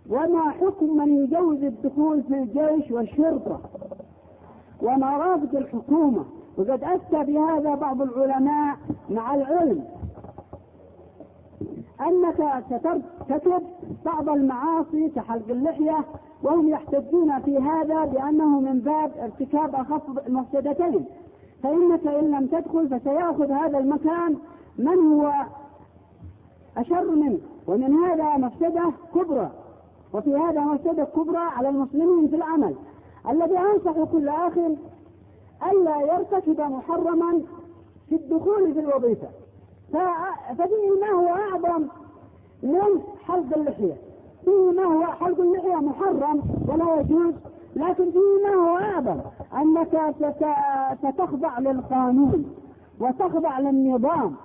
وما حكم من يجوز الدخول في الجيش والشرطة ومرافق الحكومة؟ وقد أفتى بهذا بعض العلماء مع العلم أنك سترتكب بعض المعاصي كحلق اللحية، وهم يحتجون في هذا بأنه من باب ارتكاب أخف المفسدتين، فإنك إن لم تدخل فسيأخذ هذا المكان من هو أشر منه، ومن هذا مفسدة كبرى، وفي هذا مفسدة كبرى على المسلمين في العمل. الذي أنصح كل أخ ألا يرتكب محرما في الدخول في الوظيفة، ففيه ما هو أعظم من حلق اللحية. فيه ما هو حلق اللحية محرم ولا يجوز، لكن فيه ما هو أعظم، أنك ستخضع للقانون وتخضع للنظام،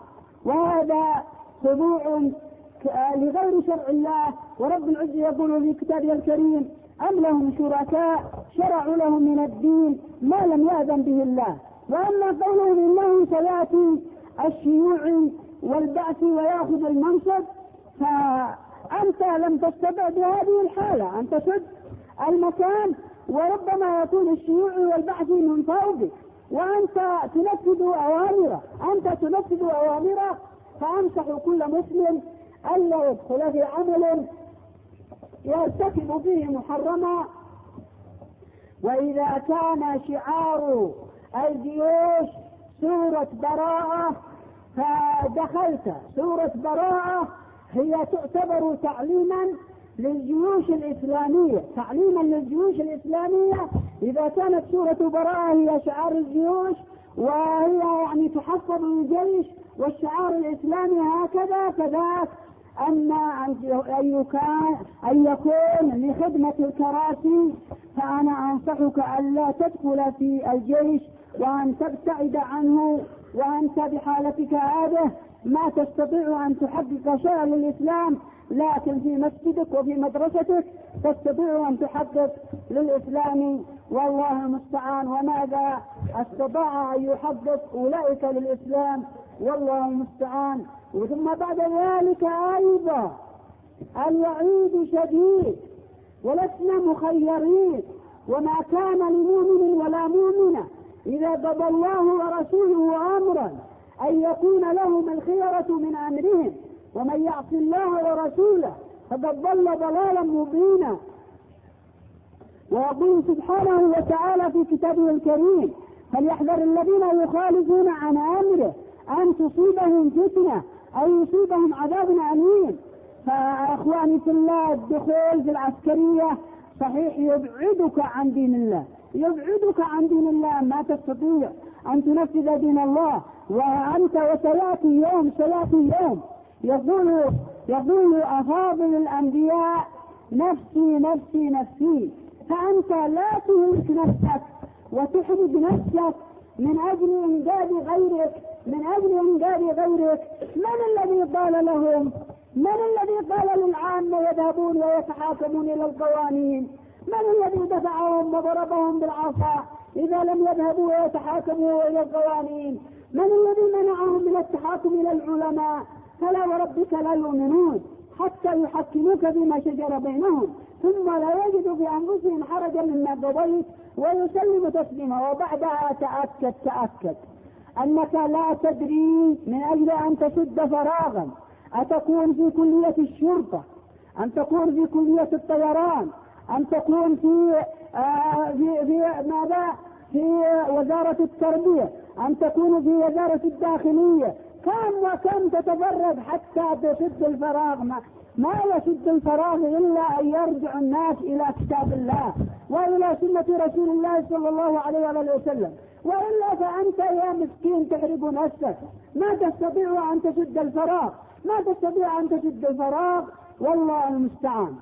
وهذا خضوع لغير شرع الله. ورب العزة يقول في كتابه الكريم: أم لهم شركاء شرعوا لهم من الدين ما لم يأذن به الله. وأما قولهم إنه سيأتي الشيوع والبعث ويأخذ المنصب، فأنت لم تستطع بهذه الحالة أن تسد المكان، وربما يكون الشيوع والبعث من فوقك وأنت تنفذ أوامره. فأنصح كل مسلم ألا يدخل في عمل يرتكب فيه محرما. وإذا كان شعار الجيوش سورة براءة فدخلت سورة براءة، هي تعتبر تعليما للجيوش الإسلامية، إذا كانت سورة براءة هي شعار الجيوش وهي يعني تحفظ الجيش والشعار الإسلامي هكذا، فذاك أن يكون لخدمة الكراسي. فأنا أنصحك ألا تدخل في الجيش وأن تبتعد عنه، وأنت بحالتك هذه ما تستطيع أن تحقق شيئا للإسلام، لكن في مسجدك وفي مدرستك تستطيع أن تحقق للإسلام، والله المستعان. وماذا استطاع أن يحقق أولئك للإسلام؟ والله المستعان. وثم بعد ذلك أيضا الوعيد شديد، ولسنا مخيرين، وما كان لمؤمن ولا مؤمنة إذا قضى الله ورسوله أمرا أن يكون لهم الخيرة من أمرهم، ومن يعص الله ورسوله فقد ضل ضلالا مبينا. ويقول سبحانه وتعالى في كتابه الكريم: فليحذر الذين يخالفون عن أمره أن تصيبهم فتنة أو يصيبهم عذاب أليم. فأخواني في الله، الدخول في العسكرية صحيح يبعدك عن دين الله، ما تستطيع أن تنفذ دين الله، وأنت وسيأتي يوم يقول أفاضل الأنبياء نفسي نفسي نفسي، فأنت لا تهلك نفسك وتحرج نفسك من أجل إنجاز غيرك. من الذي قال لهم؟ من الذي قال للعامة يذهبون ويتحاكمون إلى القوانين؟ من الذي دفعهم وضربهم بالعصا إذا لم يذهبوا ويتحاكموا إلى القوانين؟ من الذي منعهم من التحاكم إلى العلماء؟ فلا وربك لا يؤمنون حتى يحكموك فيما شجر بينهم ثم لا يجدوا في أنفسهم حرجا مما قضيت ويسلموا تسليما. وبعدها تأكد أنك لا تدري من أجل أن تسد فراغا، أتكون في كلية الشرطة، أن تكون في كلية الطيران، أن تكون في وزارة التربية، أن تكون في وزارة الداخلية. كم تتفرغ حتى تسد الفراغ؟ ما يسد الفراغ إلا أن يرجع الناس إلى كتاب الله وإلى سنة رسول الله صلى الله عليه وسلم، وإلا فأنت يا مسكين تحرق نفسك، ما تستطيع أن تسد الفراغ، والله المستعان.